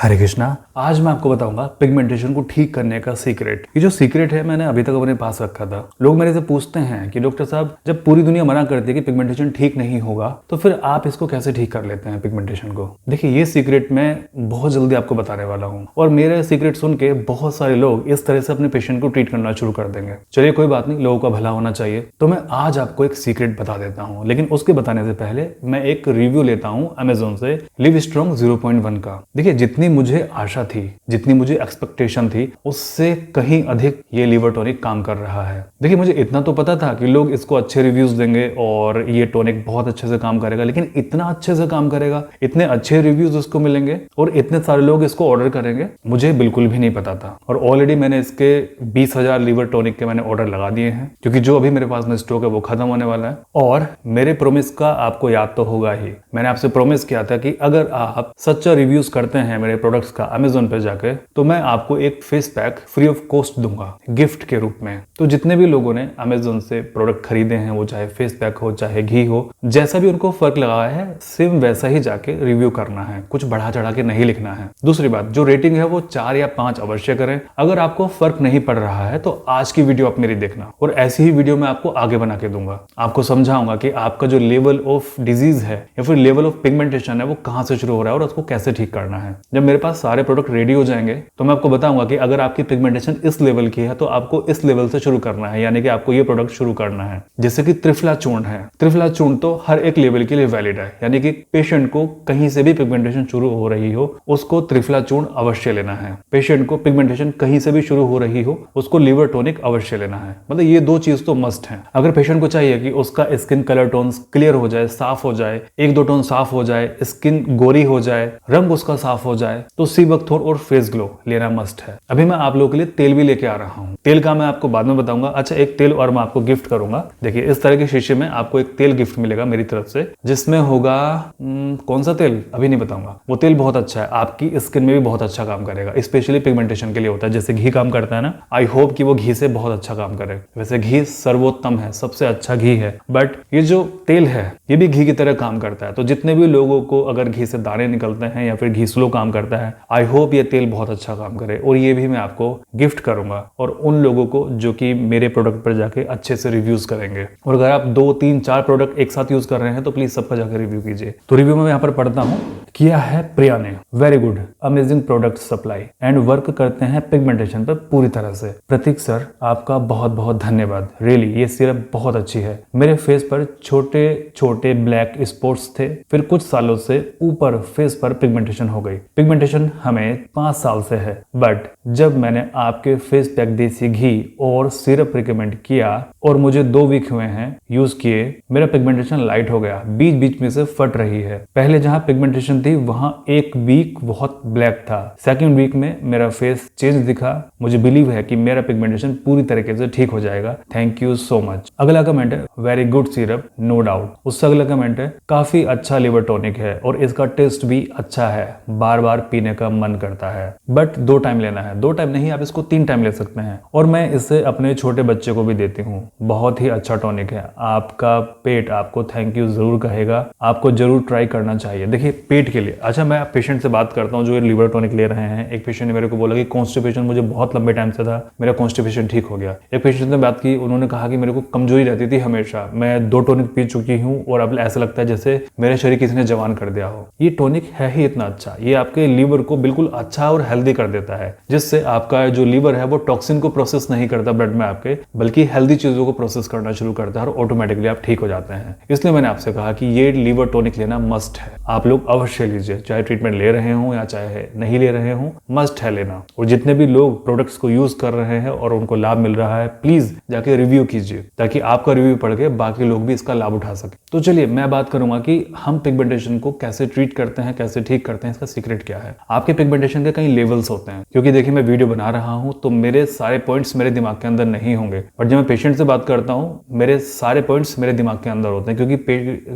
हरे कृष्णा। आज मैं आपको बताऊंगा पिगमेंटेशन को ठीक करने का सीक्रेट। ये जो सीक्रेट है मैंने अभी तक अपने पास रखा था। लोग मेरे से पूछते हैं कि डॉक्टर साहब, जब पूरी दुनिया मना करती है कि पिगमेंटेशन ठीक नहीं होगा तो फिर आप इसको कैसे ठीक कर लेते हैं पिगमेंटेशन को। देखिए, ये सीक्रेट मैं बहुत जल्दी आपको बताने वाला हूँ और मेरे सीक्रेट सुन के बहुत सारे लोग इस तरह से अपने पेशेंट को ट्रीट करना शुरू कर देंगे। चलिए कोई बात नहीं, लोगों का भला होना चाहिए। तो मैं आज आपको एक सीक्रेट बता देता हूँ, लेकिन उसके बताने से पहले मैं एक रिव्यू लेता हूँ अमेजोन से लिव स्ट्रॉन्ग 0.1 का। देखिए, जितनी मुझे आशा थी, जितनी मुझे एक्सपेक्टेशन थी, उससे कहीं अधिक ये लिवर टॉनिक काम कर रहा है। देखिए, मुझे इतना तो पता था कि लोग इसको अच्छे रिव्यूज देंगे और ये टॉनिक बहुत अच्छे से काम करेगा, लेकिन इतना अच्छे से काम करेगा, इतने अच्छे रिव्यूज इसको मिलेंगे और इतने सारे लोग इसको ऑर्डर करेंगे, मुझे बिल्कुल भी नहीं पता था। और ऑलरेडी मैंने इसके 20,000 लिवर टॉनिक के मैंने ऑर्डर लगा दिए हैं, क्योंकि जो अभी मेरे पास में स्टॉक है वो खत्म होने वाला है। और मेरे प्रोमिस का आपको याद तो होगा ही, मैंने आपसे प्रोमिस किया था कि अगर आप सच्चा रिव्यूज करते हैं मेरे प्रोडक्ट्स का अमेजोन पे जाके, तो मैं आपको एक face pack free of cost दूंगा गिफ्ट के रूप में। तो जितने भी लोगों ने अमेजोन से प्रोडक्ट खरीदे हैं, वो चाहे फेस पैक हो चाहे घी हो, जैसा भी उनको फर्क लगा है सेम वैसा ही जाके रिव्यू करना है, कुछ बढ़ा चढ़ा के नहीं लिखना है। दूसरी बात, जो रेटिंग है वो 4 या 5 अवश्य करें। अगर आपको फर्क नहीं पड़ रहा है तो आज की वीडियो आप मेरी देखना, और ऐसी ही वीडियो मैं आपको आगे बना के दूंगा। आपको समझाऊंगा कि आपका जो लेवल ऑफ डिजीज है या फिर लेवल ऑफ पिगमेंटेशन है वो कहां से शुरू हो रहा है और उसको कैसे ठीक करना है। जब मेरे पास सारे प्रोडक्ट रेडी हो जाएंगे तो मैं आपको बताऊंगा कि अगर आपकी पिगमेंटेशन इस लेवल की है तो आपको इस लेवल से शुरू करना है, यानी कि आपको ये प्रोडक्ट शुरू करना है। जैसे कि त्रिफला चूर्ण है। त्रिफला चूर्ण तो हर एक लेवल के लिए वैलिड है, यानी कि पेशेंट को कहीं से भी पिगमेंटेशन शुरू हो रही हो उसको त्रिफला चूर्ण अवश्य लेना है। पेशेंट को पिगमेंटेशन कहीं से भी शुरू हो रही हो उसको लिवर टॉनिक अवश्य लेना है। मतलब ये दो चीज तो मस्ट है। अगर पेशेंट को चाहिए कि उसका स्किन कलर टोन क्लियर हो जाए, साफ हो जाए, 1-2 टोन साफ हो जाए, स्किन गोरी हो जाए, रंग उसका साफ हो जाए, तो सीबकथोर और फेस ग्लो लेना मस्ट है। अभी मैं आप लोगों के लिए तेल भी लेके आ रहा हूँ। तेल का मैं आपको बाद में बताऊंगा। अच्छा, एक तेल और मैं आपको गिफ्ट करूंगा। देखिए, इस तरह के शीशे में आपको एक तेल गिफ्ट मिलेगा मेरी तरफ से, जिसमें होगा कौन सा तेल अभी नहीं बताऊंगा। वो तेल बहुत अच्छा है, आपकी स्किन में भी बहुत अच्छा काम करेगा, स्पेशली पिगमेंटेशन के लिए होता है। जैसे घी काम करता है ना, आई होप कि वो घी से बहुत अच्छा काम करे। वैसे घी सर्वोत्तम है, सबसे अच्छा घी है, बट ये जो तेल है ये भी घी की तरह काम करता है। तो जितने भी लोगों को अगर घी से दाने निकलते हैं या फिर घी स्लो काम करता है, आई होप ये तेल बहुत अच्छा काम करे, और ये भी मैं आपको गिफ्ट करूंगा। और उन लोगों को जो कि मेरे प्रोडक्ट पर जाके अच्छे से रिव्यूज करेंगे। और अगर आप 2, 3, 4 प्रोडक्ट एक साथ यूज कर रहे हैं तो प्लीज सबका जाकर रिव्यू कीजिए। तो रिव्यू में मैं यहाँ पर पढ़ता हूँ। किया है प्रिया ने, very good, amazing product supply and work करते हैं पिगमेंटेशन पर पूरी तरह से। प्रतीक सर, आपका बहुत बहुत धन्यवाद। रियली ये सिरप बहुत अच्छी है। मेरे फेस पर छोटे छोटे ब्लैक स्पॉट्स थे, फिर कुछ सालों से ऊपर फेस पर पिगमेंटेशन हो गई। पिगमेंटेशन हमें 5 साल से है, बट जब मैंने आपके फेस पैक देसी घी और सिरप रिकमेंड किया और मुझे 2 वीक हुए हैं यूज किए, मेरा पिगमेंटेशन लाइट हो गया, बीच बीच में से फट रही है। पहले जहां पिगमेंटेशन थी वहां एक वीक बहुत ब्लैक था, सेकंड वीक में मेरा फेस चेंज दिखा। मुझे बिलीव है कि मेरा पिगमेंटेशन पूरी तरीके से ठीक हो जाएगा। Thank you so much. अगला कमेंट है, very good syrup, no doubt. उससे अगला कमेंट है, काफी अच्छा लिवर टॉनिक है और इसका टेस्ट भी अच्छा है, बार बार पीने का मन करता है, बट 2 टाइम लेना है। 2 टाइम नहीं, आप इसको 3 टाइम ले सकते हैं, और मैं इसे अपने छोटे बच्चे को भी देती हूँ। बहुत ही अच्छा टॉनिक है। आपका पेट आपको थैंक यू जरूर कहेगा, आपको जरूर ट्राई करना चाहिए। देखिए, पेट के लिए, अच्छा मैं पेशेंट से बात करता हूँ जो ये लिवर टॉनिक ले रहे हैं। एक पेशेंट ने मेरे को बोला कि कॉन्स्टिपेशन मुझे बहुत लंबे टाइम से था, मेरा कॉन्स्टिपेशन ठीक हो गया। एक पेशेंट ने बात की, उन्होंने कहा कि मेरे को कमजोरी रहती थी हमेशा, मैं 2 टॉनिक पी चुकी हूँ और अब ऐसा लगता है जैसे मेरे शरीर किसी ने जवान कर दिया हो। ये टॉनिक है ही इतना अच्छा, ये आपके लीवर को बिल्कुल अच्छा और हेल्दी कर देता है, जिससे आपका जो लीवर है वो टॉक्सिन को प्रोसेस नहीं करता ब्लड में आपके, बल्कि हेल्दी चीजों को प्रोसेस करना शुरू करता है और ऑटोमेटिकली आप ठीक हो जाते हैं। इसलिए मैंने आपसे कहा कि ये लिवर टॉनिक लेना मस्ट है। आप लोग अवश्य लीजिए, चाहे ट्रीटमेंट ले रहे हो या चाहे नहीं ले रहे हो, मस्ट है लेना। और जितने भी लोग प्रोडक्ट्स को यूज कर रहे हैं और उनको लाभ मिल रहा है, प्लीज जाके रिव्यू कीजिए, ताकि आपका रिव्यू पढ़ के बाकी लोग भी इसका लाभ उठा सके। तो चलिए मैं बात करूंगा कि हम पिगमेंटेशन को कैसे ट्रीट करते हैं, कैसे ठीक करते हैं, इसका सीक्रेट क्या है। आपके पिगमेंटेशन के कई लेवल्स होते हैं, क्योंकि देखिए मैं वीडियो बना रहा हूं तो मेरे सारे पॉइंट्स मेरे दिमाग के अंदर नहीं होंगे, बट जब मैं पेशेंट से बात करता हूं मेरे सारे पॉइंट्स मेरे दिमाग के अंदर होते हैं,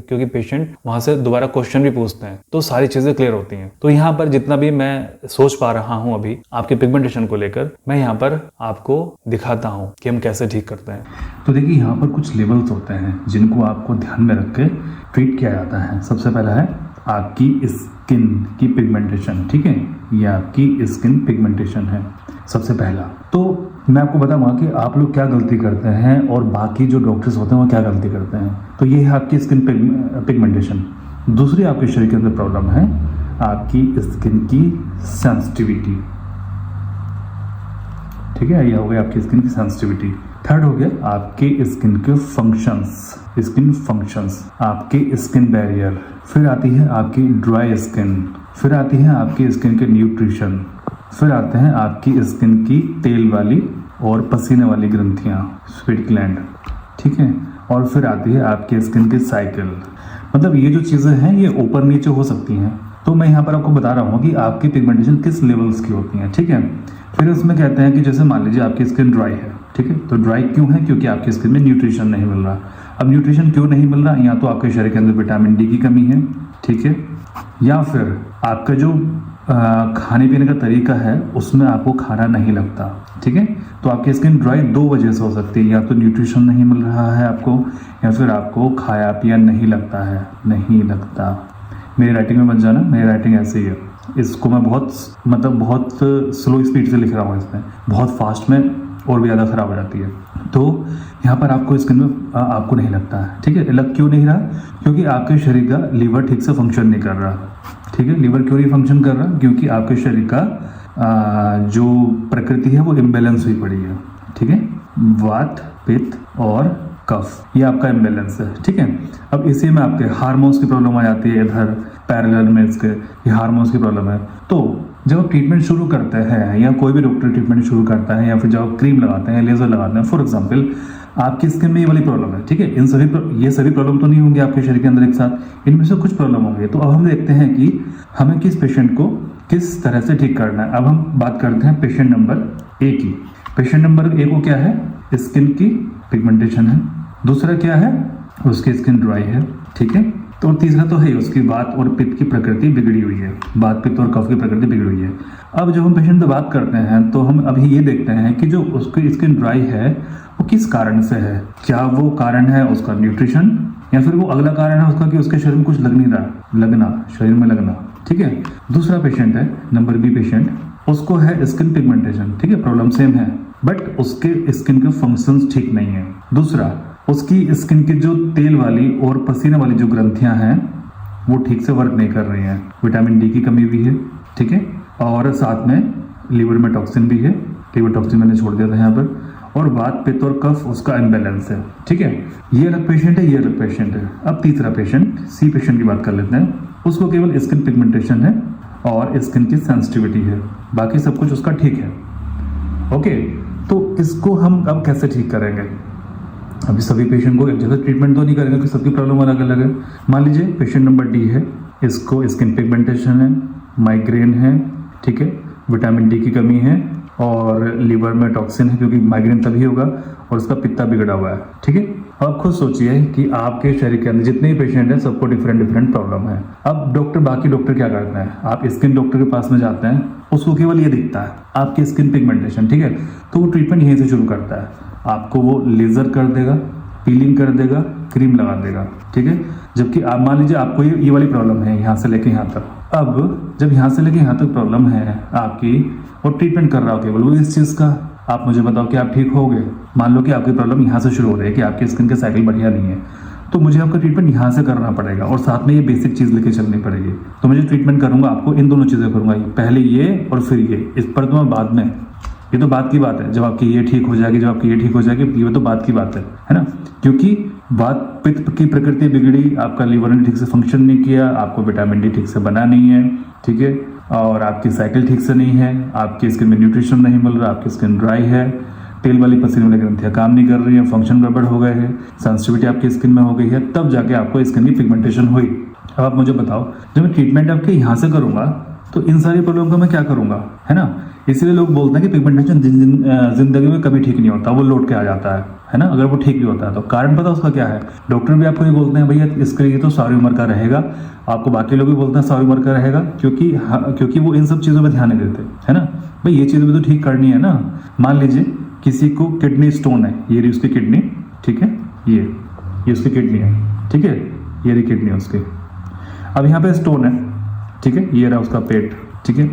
क्योंकि पेशेंट वहां से दोबारा क्वेश्चन भी पूछते हैं, तो सारी चीजें क्लियर होती हैं। तो यहाँ पर जितना भी मैं सोच पा रहा हूँ अभी आपके पिगमेंटेशन को लेकर, मैं यहाँ पर आपको दिखाता हूँ कि हम कैसे ठीक करते हैं। तो देखिए, यहाँ पर कुछ लेवल्स होते हैं जिनको आपको ध्यान में रख के ट्रीट किया जाता है। सबसे पहला है आपकी स्किन की पिगमेंटेशन, ठीक है, ये आपकी स्किन पिगमेंटेशन है सबसे पहला। तो मैं आपको बताऊंगा कि आप लोग क्या गलती करते हैं और बाकी जो डॉक्टर्स होते हैं वो क्या गलती करते हैं। तो ये है आपकी स्किन पिगमेंटेशन। दूसरी आपके शरीर के अंदर प्रॉब्लम है आपकी स्किन की सेंसिटिविटी, ठीक है, ये हो गया आपकी स्किन की सेंसिटिविटी। थर्ड हो गया आपके स्किन के फंक्शंस, आपके स्किन बैरियर। फिर आती है आपकी ड्राई स्किन, फिर आती है आपकी स्किन के न्यूट्रिशन, फिर आते हैं आपकी स्किन की तेल वाली और पसीने वाली ग्रंथियाँ, स्वेट ग्लैंड, ठीक है, और फिर आती है आपकी स्किन की साइकिल। मतलब ये जो चीज़ें हैं ये ऊपर नीचे हो सकती हैं। तो मैं यहाँ पर आपको बता रहा हूँ कि आपकी पिगमेंटेशन किस लेवल्स की होती है, ठीक है। फिर उसमें कहते हैं कि जैसे मान लीजिए आपकी स्किन ड्राई है, ठीक है, तो ड्राई क्यों है? क्योंकि आपकी स्किन में न्यूट्रिशन नहीं मिल रहा। अब न्यूट्रिशन क्यों नहीं मिल रहा? या तो आपके शरीर के अंदर विटामिन डी की कमी है, ठीक है, या फिर आपका जो खाने पीने का तरीका है उसमें आपको खाना नहीं लगता, ठीक है। तो आपकी स्किन ड्राई दो वजह से हो सकती है, या तो न्यूट्रिशन नहीं मिल रहा है आपको, या फिर आपको खाया पिया नहीं लगता है, नहीं लगता। मेरी राइटिंग में बन जाना, मेरी राइटिंग ऐसे ही है, इसको मैं बहुत स्लो स्पीड से लिख रहा हूँ, इसमें बहुत फास्ट में और भी ज़्यादा ख़राब हो जाती है। तो यहाँ पर आपको स्किन में आपको नहीं लगता है, ठीक है। लग क्यों नहीं रहा? क्योंकि आपके शरीर का लीवर ठीक से फंक्शन नहीं कर रहा, ठीक है। लीवर क्यों नहीं फंक्शन कर रहा? क्योंकि आपके शरीर का जो प्रकृति है वो इम्बेलेंस हुई पड़ी है, ठीक है। वात, पित्त और कफ, ये आपका इम्बेलेंस है, ठीक है। अब इसी में आपके हार्मोन्स की प्रॉब्लम आ जाती है, इधर पैरेलल में इसके ये हार्मोन्स की प्रॉब्लम है। तो जब आप ट्रीटमेंट शुरू करते हैं या कोई भी डॉक्टर ट्रीटमेंट शुरू करता है या फिर जब आप क्रीम लगाते हैं, लेजर लगाते हैं, फॉर एग्जांपल आपकी स्किन में ये वाली प्रॉब्लम है, ठीक है। ये सभी प्रॉब्लम तो नहीं होंगे आपके शरीर के अंदर एक साथ, इनमें से कुछ प्रॉब्लम होंगे। तो अब हम देखते हैं कि हमें किस पेशेंट को किस तरह से ठीक करना है। अब हम बात करते हैं पेशेंट नंबर ए की। पेशेंट नंबर ए को क्या है? स्किन की पिगमेंटेशन है। दूसरा क्या है? उसकी स्किन ड्राई है, ठीक है। तो तीसरा तो है उसकी वात और पित्त की प्रकृति बिगड़ी हुई है, वात पित्त और कफ की प्रकृति बिगड़ी हुई है। अब जब हम पेशेंट से बात करते हैं तो हम अभी ये देखते हैं कि जो उसकी स्किन ड्राई है वो किस कारण से है। क्या वो कारण है उसका न्यूट्रिशन, या फिर वो अगला कारण है उसका कि उसके शरीर में कुछ लग नहीं रहा, शरीर में लगना, ठीक है। दूसरा पेशेंट है नंबर बी पेशेंट, उसको है स्किन पिगमेंटेशन, ठीक है, प्रॉब्लम सेम है, बट उसके स्किन के फंक्शंस ठीक नहीं है। दूसरा, उसकी स्किन की जो तेल वाली और पसीने वाली जो ग्रंथियां हैं वो ठीक से वर्क नहीं कर रही हैं, विटामिन डी की कमी भी है, ठीक है, और साथ में लीवर में टॉक्सिन भी है, लीवर टॉक्सिन मैंने छोड़ दिया था यहाँ पर, और वात पित्त और कफ उसका इम्बैलेंस है, ठीक है। ये अलग पेशेंट है, ये अलग पेशेंट है। अब तीसरा पेशेंट सी पेशेंट की बात कर लेते हैं। उसको केवल स्किन पिगमेंटेशन है और स्किन की सेंसिटिविटी है, बाकी सब कुछ उसका ठीक है, ओके। तो इसको हम अब कैसे ठीक करेंगे? अभी सभी पेशेंट को एक जगह ट्रीटमेंट तो नहीं करेंगे क्योंकि सबकी प्रॉब्लम अलग अलग है। मान लीजिए पेशेंट नंबर डी है, इसको स्किन पिगमेंटेशन है, माइग्रेन है, ठीक है, विटामिन डी की कमी है और लीवर में टॉक्सिन है, क्योंकि माइग्रेन तभी होगा, और उसका पित्ता बिगड़ा हुआ है, ठीक है। अब खुद सोचिए कि आपके शरीर के अंदर जितने भी पेशेंट हैं सबको डिफरेंट प्रॉब्लम है। अब बाकी डॉक्टर क्या करते हैं? आप स्किन डॉक्टर के पास में जाते हैं, उसको केवल ये दिखता है आपकी स्किन पिगमेंटेशन, ठीक है, तो वो ट्रीटमेंट यहीं से शुरू करता है। आपको वो लेजर कर देगा, पीलिंग कर देगा, क्रीम लगा देगा, ठीक है। जबकि आप मान लीजिए आपको ये वाली प्रॉब्लम है यहाँ से लेके यहाँ तक। अब जब यहाँ से लेके यहाँ तक प्रॉब्लम है आपकी और ट्रीटमेंट कर रहा हो केवल वो इस चीज़ का, आप मुझे बताओ कि आप ठीक होगे? मान लो कि आपकी प्रॉब्लम यहाँ से शुरू हो रही है कि आपकी स्किन के साइकिल बढ़िया नहीं है, तो मुझे आपका ट्रीटमेंट यहाँ से करना पड़ेगा और साथ में ये बेसिक चीज़ लेके चलनी पड़ेगी। तो मुझे ट्रीटमेंट करूँगा आपको इन दोनों चीज़ें करूँगा, पहले ये और फिर ये, इस पर तो मैं बाद में, ये तो बात की बात है, जब आपकी ये ठीक हो जाएगी, जब आपकी ये ठीक हो जाएगी, ये तो बात की बात है ना। क्योंकि वात पित्त की प्रकृति बिगड़ी, आपका लीवर ने ठीक से फंक्शन नहीं किया, आपको विटामिन डी ठीक से बना नहीं है, ठीक है, और आपकी साइकिल ठीक से नहीं है, आपकी स्किन में न्यूट्रिशन नहीं मिल रहा, आपकी स्किन ड्राई है, तेल वाली पसीने वाली ग्रंथियाँ काम नहीं कर रही है, फंक्शन गड़बड़ हो गए हैं, सेंसिटिविटी आपकी स्किन में हो गई है, तब जाके आपको स्किन की पिगमेंटेशन हुई। अब आप मुझे बताओ, जब मैं ट्रीटमेंट आपके यहाँ से करूँगा तो इन सारी प्रॉब्लम का मैं क्या करूँगा, है ना। इसीलिए लोग बोलते हैं कि पिगमेंटेशन जिंदगी में कभी ठीक नहीं होता, वो लौट के आ जाता है ना। अगर वो ठीक भी होता है तो कारण पता उसका क्या है? डॉक्टर भी आपको ये बोलते हैं भैया इसके लिए तो सारी उम्र का रहेगा, आपको बाकी लोग भी बोलते हैं सारी उम्र का रहेगा, क्योंकि वो इन सब चीज़ों पर ध्यान नहीं देते, है ना। भाई ये चीज़ें भी तो ठीक करनी है ना। मान लीजिए किसी को किडनी स्टोन है, ये रही उसकी किडनी, ठीक है, ये उसकी किडनी है, ठीक है, ये रही किडनी उसकी। अब यहाँ पे स्टोन है, ठीक है, ये रहा उसका पेट, ठीक है,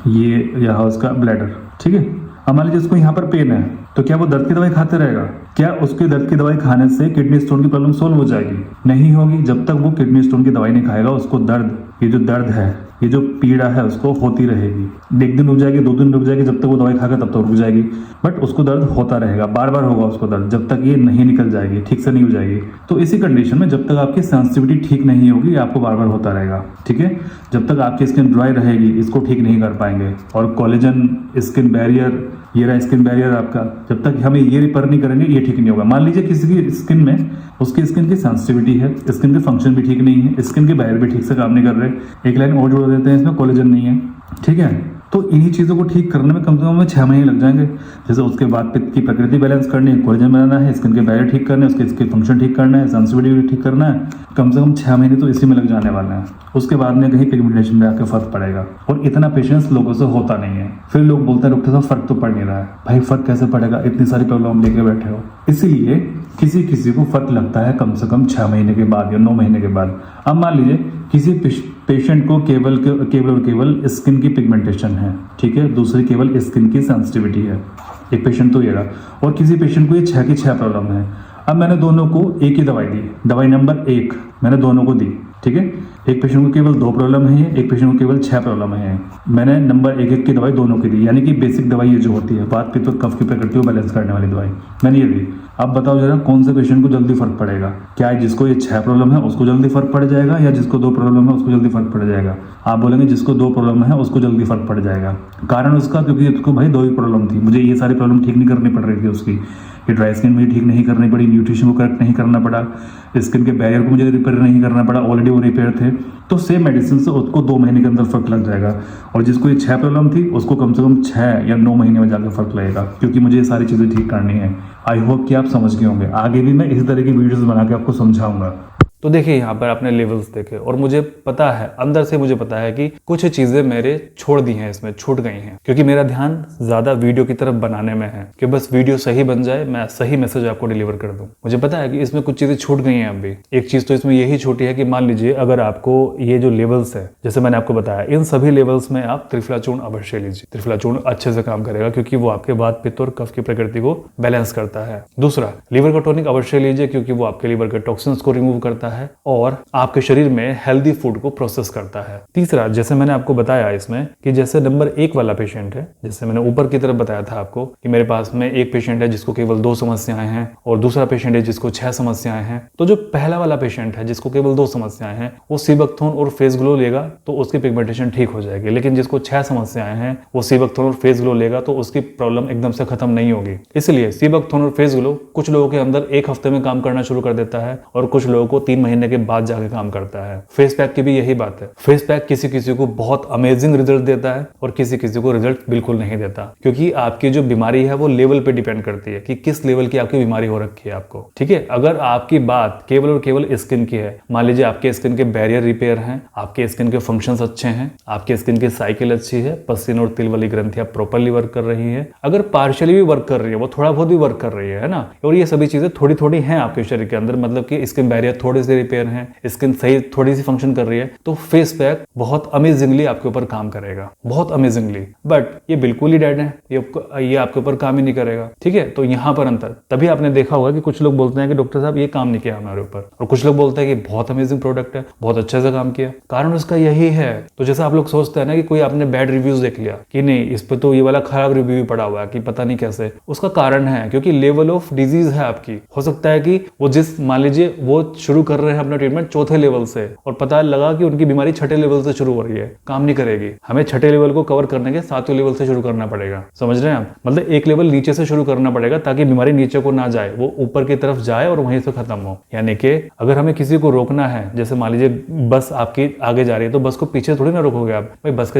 ये यहाँ उसका ब्लैडर, ठीक है। अब मान लीजिए उसको यहाँ पर पेन है, तो क्या वो दर्द की दवाई खाते रहेगा? क्या उसके दर्द की दवाई खाने से किडनी स्टोन की प्रॉब्लम सोल्व हो जाएगी? नहीं होगी। जब तक वो किडनी स्टोन की दवाई नहीं खाएगा, उसको दर्द, ये जो दर्द है, ये जो पीड़ा है, उसको होती रहेगी। एक दिन रुक जाएगी, 2 दिन रुक जाएगी, जब तक वो दवाई खाएगा तब तक रुक जाएगी, बट उसको दर्द होता रहेगा, बार बार होगा उसको दर्द, जब तक ये नहीं निकल जाएगी, ठीक से नहीं हो जाएगी। तो इसी कंडीशन में जब तक आपकी सेंसिटिविटी ठीक नहीं होगी, आपको बार बार होता रहेगा, ठीक है। जब तक आपकी स्किन ड्राई रहेगी, इसको ठीक नहीं कर पाएंगे। और कोलेजन, स्किन बैरियर, ये रहा स्किन बैरियर आपका, जब तक हमें ये रिपेयर नहीं करेंगे, ये ठीक नहीं होगा। मान लीजिए किसी की स्किन में, उसकी स्किन की सेंसिटिविटी है, स्किन के फंक्शन भी ठीक नहीं है, स्किन के बैरियर भी ठीक से काम नहीं कर रहे, एक लाइन और जोड़ देते हैं, इसमें कोलेजन नहीं है, ठीक है। तो इन्हीं चीज़ों को ठीक करने में कम से कम हमें 6 महीने लग जाएंगे। जैसे उसके बाद पित्त की प्रकृति बैलेंस करनी है, कोलेजन बनाना है, स्किन के बैरियर ठीक करना है, उसके स्किन फंक्शन ठीक करना है, सेंसिटिविटी ठीक करना है, कम से कम 6 महीने तो इसी में लग जाने वाले हैं। उसके बाद में कहीं पिगमेंटेशन में आके फर्क पड़ेगा, और इतना पेशेंस लोगों से होता नहीं है। फिर लोग बोलते हैं डॉक्टर साहब फर्क तो पड़ नहीं रहा है। भाई फर्क कैसे पड़ेगा, इतनी सारी प्रॉब्लम लेके बैठे हो। इसीलिए किसी किसी को फर्क लगता है कम से कम 6 महीने के बाद या 9 महीने के बाद। अब मान लीजिए किसी पेशेंट को केवल और केवल स्किन की पिगमेंटेशन है, ठीक है, दूसरी केवल स्किन की सेंसिटिविटी है, एक पेशेंट तो ये रहा, और किसी पेशेंट को ये 6 की 6 प्रॉब्लम है। अब मैंने दोनों को एक ही दवाई दी, दवाई नंबर 1 मैंने दोनों को दी, ठीक है। एक पेशेंट को केवल 2 प्रॉब्लम है, एक पेशेंट को केवल 6 प्रॉब्लम है। मैंने नंबर 1 की दवाई दोनों की दी, यानी कि बेसिक दवाई ये जो होती है, वात पित्त और कफ की प्रकृति को बैलेंस करने वाली दवाई मैंने ये दी। अब बताओ जरा कौन से पेशेंट को जल्दी फर्क पड़ेगा? क्या जिसको ये 6 प्रॉब्लम है उसको जल्दी फर्क पड़ जाएगा, या जिसको 2 प्रॉब्लम है उसको जल्दी फर्क पड़ जाएगा? आप बोलेंगे जिसको 2 प्रॉब्लम है उसको जल्दी फर्क पड़ जाएगा। कारण उसका, क्योंकि उसको भाई 2 ही प्रॉब्लम थी, मुझे ये सारी प्रॉब्लम ठीक नहीं करनी पड़ रही थी उसकी। ये ड्राई स्किन मुझे ठीक नहीं करनी पड़ी, न्यूट्रिशन को करेक्ट नहीं करना पड़ा, स्किन के बैरियर को मुझे रिपेयर नहीं करना पड़ा, ऑलरेडी वो रिपेयर थे। तो सेम मेडिसिन से उसको 2 महीने के अंदर फर्क लग जाएगा, और जिसको ये 6 प्रॉब्लम थी उसको कम से कम 6 या 9 महीने में जाकर फर्क लगेगा, क्योंकि मुझे ये सारी चीज़ें ठीक करनी है। आई होप कि आप समझ गए होंगे। आगे भी मैं इसी तरह की वीडियोस बना के आपको समझाऊंगा। तो देखिए यहाँ पर आपने लेवल्स देखे, और मुझे पता है, अंदर से मुझे पता है कि कुछ चीजें मेरे छोड़ दी हैं, इसमें छूट गई हैं, क्योंकि मेरा ध्यान ज्यादा वीडियो की तरफ बनाने में है कि बस वीडियो सही बन जाए, मैं सही मैसेज आपको डिलीवर कर दूं। मुझे पता है कि इसमें कुछ चीजें छूट गई हैं अभी। एक चीज तो इसमें यही छूटी है कि मान लीजिए अगर आपको ये जो लेवल्स है, जैसे मैंने आपको बताया, इन सभी लेवल्स में आप त्रिफला चूर्ण अवश्य लीजिए। त्रिफला चूर्ण अच्छे से काम करेगा, क्योंकि वो आपके वात पित्त और कफ की प्रकृति को बैलेंस करता है। दूसरा, लीवर का टॉनिक अवश्य लीजिए, क्योंकि वो आपके लीवर के टॉक्सिन्स को रिमूव करता है और आपके शरीर में हेल्दी फूड को प्रोसेस करता है। तीसरा, जैसे मैंने आपको बताया इसमें कि जैसे नंबर 1 वाला पेशेंट है, जैसे मैंने ऊपर की तरफ बताया था आपको कि मेरे पास में एक पेशेंट है जिसको केवल 2 समस्याएं हैं, और दूसरा पेशेंट है जिसको 6 समस्याएं हैं। तो जो पहला वाला पेशेंट है जिसको केवल 2 समस्याएं हैं, वो सीबकथोन और फेस ग्लो लेगा तो उसकी पिगमेंटेशन ठीक हो जाएगी। लेकिन जिसको 6 समस्याएं हैं, वो सीबकथोन और फेस ग्लो लेगा तो उसकी प्रॉब्लम एकदम से खत्म नहीं होगी। इसलिए सीबकथोन और फेस ग्लो कुछ लोगों के अंदर 1 हफ्ते में काम करना शुरू कर देता है, और कुछ लोगों को 3 महीने के बाद जाके काम करता है। फेस पैक की भी यही बात है। फेस पैक किसी किसी को बहुत अमेजिंग रिजल्ट देता है, और किसी किसी को रिजल्ट बिल्कुल नहीं देता, क्योंकि आपकी जो बीमारी है वो लेवल पे डिपेंड करती है कि किस लेवल की आपकी बीमारी हो रखी है आपको, ठीक है। अगर आपकी बात केवल और केवल स्किन की है, मान लीजिए आपके स्किन के बैरियर रिपेयर हैं, आपके स्किन के फंक्शंस अच्छे हैं, आपके स्किन की साइकिल अच्छी है, पसीना और तिल वाली ग्रंथियां प्रॉपरली वर्क कर रही है, अगर पार्शियली भी वर्क कर रही है, वो थोड़ा बहुत भी वर्क कर रही है ना, और ये सभी चीजें थोड़ी थोड़ी हैं आपके शरीर के अंदर, मतलब कि स्किन बैरियर थोड़े से रिपेयर है, स्किन सही थोड़ी सी फंक्शन कर रही है, तो फेस पैक बहुत अमेजिंगली आपके ऊपर काम करेगा, बहुत अमेजिंगली। बट ये बिल्कुल ही डेड है, ये आपके ऊपर काम ही नहीं करेगा, ठीक है। तो यहाँ पर अंतर, तभी आपने देखा होगा कि कुछ लोग बोलते हैं कि डॉक्टर साहब ये काम नहीं किया हमारे ऊपर, और कुछ लोग बोलते हैं कि बहुत अमेजिंग प्रोडक्ट है, बहुत अच्छे से काम किया। कारण उसका यही है। तो जैसा आप लोग सोचते हैं ना कि कोई आपने बैड रिव्यूज देख लिया कि नहीं इस पे तो ये वाला खराब रिव्यू भी पड़ा हुआ है कि पता नहीं कैसे, उसका कारण है क्योंकि लेवल ऑफ डिजीज है आपकी। हो सकता है कि वो जिस, मान लीजिए वो शुरू कर रहे हैं अपना ट्रीटमेंट 4थे लेवल से, और पता लगा कि उनकी बीमारी 6ठे लेवल से शुरू हो रही है, काम नहीं करेगी। हमें 6ठे लेवल को कवर करने के 7वें लेवल से शुरू करना पड़ेगा, समझ रहे हैं आप। मतलब एक लेवल नीचे से शुरू करना पड़ेगा ताकि बीमारी नीचे को ना जाए, वो ऊपर की तरफ जाए और वहीं से खत्म हो। यानी कि अगर हमें किसी को रोकना है, जैसे मान लीजिए बस आपकी आगे जा रही है, तो बस को पीछे थोड़ी ना रोकोगे आप, भाई बस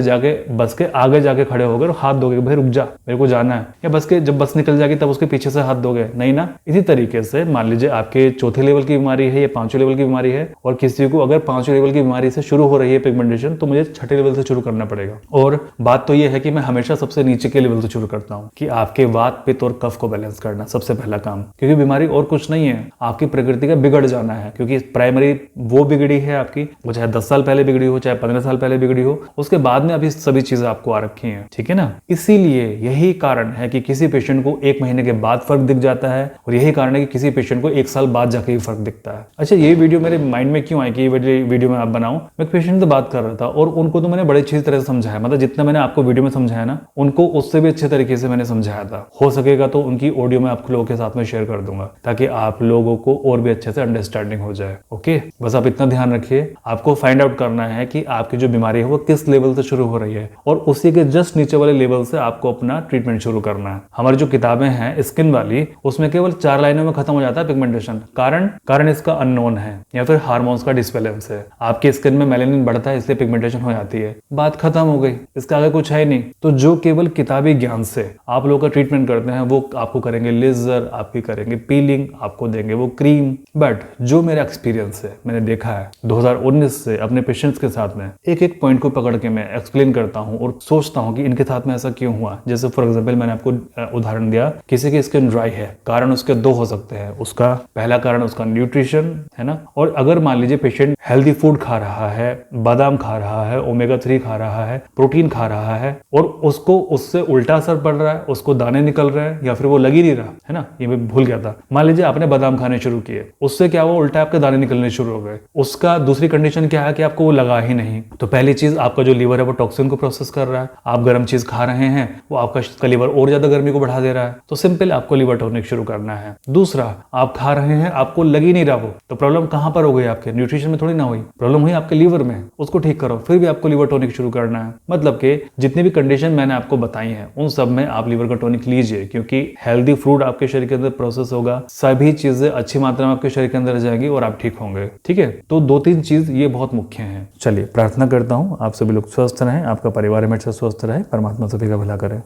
के आगे जाके खड़े होगे और हाथ दोगे, भाई रुक जा मेरे को जाना है, या जब बस निकल जाएगी तब उसके पीछे से हाथ दोगे, नहीं ना। इसी तरीके से मान लीजिए आपके 4थे लेवल की बीमारी है या 5वें लेवल लेवल की बीमारी है और किसी को अगर 5वें लेवल की बीमारी से शुरू हो रही है पिगमेंटेशन, तो मुझे 6ठे लेवल से शुरू करना पड़ेगा। और बात तो ये है कि मैं हमेशा सबसे नीचे के लेवल से शुरू करता हूँ कि आपके वात, पित्त और कफ को बैलेंस करना सबसे पहला काम, क्योंकि बीमारी और कुछ नहीं है, आपकी प्रकृति का बिगड़ जाना है। क्योंकि प्राइमरी वो बिगड़ी है आपकी, वो चाहे 10 साल पहले बिगड़ी हो, चाहे 15 साल पहले बिगड़ी हो, उसके बाद में अभी सभी चीजें आपको आ रखी हैं, ठीक है ना। इसीलिए यही कारण है कि किसी पेशेंट को 1 महीने के बाद फर्क दिख जाता है और यही कारण है कि किसी पेशेंट को 1 साल बाद जाके ही फर्क दिखता है। अच्छा, ये वीडियो मेरे माइंड में क्यों आई कि ये वीडियो मैं आप बनाऊं? मैं पेशेंट से बात कर रहा था और उनको तो मैंने बड़ी अच्छी तरह से समझाया, मतलब जितना मैंने आपको वीडियो में समझाया ना, उनको उससे भी अच्छे तरीके से मैंने समझाया था। हो सकेगा तो उनकी ऑडियो मैं आप लोगों के साथ में शेयर कर दूंगा ताकि आप लोगों को और भी अच्छे से अंडरस्टैंडिंग हो जाए। ओके, बस आप इतना ध्यान रखिए, आपको फाइंड आउट करना है कि आपकी जो बीमारी है वो किस लेवल से शुरू हो रही है और उसी के जस्ट नीचे वाले लेवल से आपको अपना ट्रीटमेंट शुरू करना है। हमारी जो किताबें हैं स्किन वाली, उसमें केवल 4 लाइनों में खत्म हो जाता है पिगमेंटेशन। कारण इसका अननोन है या फिर हार्मोन्स का डिसबैलेंस है। आपकी स्किन में मेलानिन बढ़ता है इसलिए पिगमेंटेशन हो जाती है, बात खत्म हो गई, इसका आगे कुछ है नहीं। तो जो केवल किताबी ज्ञान से आप लोग का ट्रीटमेंट करते हैं वो आपको करेंगे लेजर, आपकी करेंगे पीलिंग, आपको देंगे वो क्रीम। बट जो मेरा एक्सपीरियंस है, मैंने देखा है 2019 से अपने पेशेंट्स के साथ में एक एक पॉइंट को पकड़ के मैं एक्सप्लेन करता हूं और सोचता हूं कि इनके साथ में ऐसा क्यों हुआ। जैसे फॉर एग्जांपल मैंने आपको उदाहरण दिया, किसी की स्किन ड्राई है, कारण उसके 2 हो सकते हैं। उसका पहला कारण उसका न्यूट्रिशन है ना, और अगर मान लीजिए पेशेंट हेल्दी फूड खा रहा है, बादाम खा रहा है, ओमेगा 3 खा रहा है, प्रोटीन खा रहा है और उसको उससे उल्टा असर पड़ रहा है, उसको दाने निकल रहे हैं या फिर वो लग ही नहीं रहा है ना, ये मैं भूल गया था। मान लीजिए आपने बादाम खाने शुरू किए, उससे क्या हुआ, उल्टा आपके दाने निकलने शुरू हो गए। उसका दूसरी कंडीशन क्या है कि आपको वो लगा ही नहीं। तो पहली चीज, आपका जो लीवर है वो टॉक्सिन को प्रोसेस कर रहा है। आप गर्म चीज खा रहे हैं, वो आपका लीवर और ज्यादा गर्मी को बढ़ा दे रहा है। तो सिंपल आपको लीवर टॉनिक शुरू करना है। दूसरा, आप खा रहे हैं, आपको लग ही नहीं रहा वो, तो प्रॉब्लम कहां पर हो गई? आपके न्यूट्रिशन में थोड़ी ना हुई, प्रॉब्लम हुई आपके लीवर में, उसको ठीक करो। फिर भी आपको लीवर टॉनिक शुरू करना है। मतलब कि जितनी भी कंडीशन मैंने आपको बताई है उन सब में आप लीवर का टॉनिक लीजिए, क्योंकि हेल्दी फूड आपके शरीर के अंदर प्रोसेस होगा, सभी चीजें अच्छी मात्रा में आपके शरीर के अंदर जाएंगी और आप ठीक होंगे। ठीक है, तो 2-3 चीज ये बहुत मुख्य हैं। चलिए, प्रार्थना करता हूँ आप सभी लोग स्वस्थ रहें, आपका परिवार हमेशा स्वस्थ रहे, परमात्मा सभी का भला करे।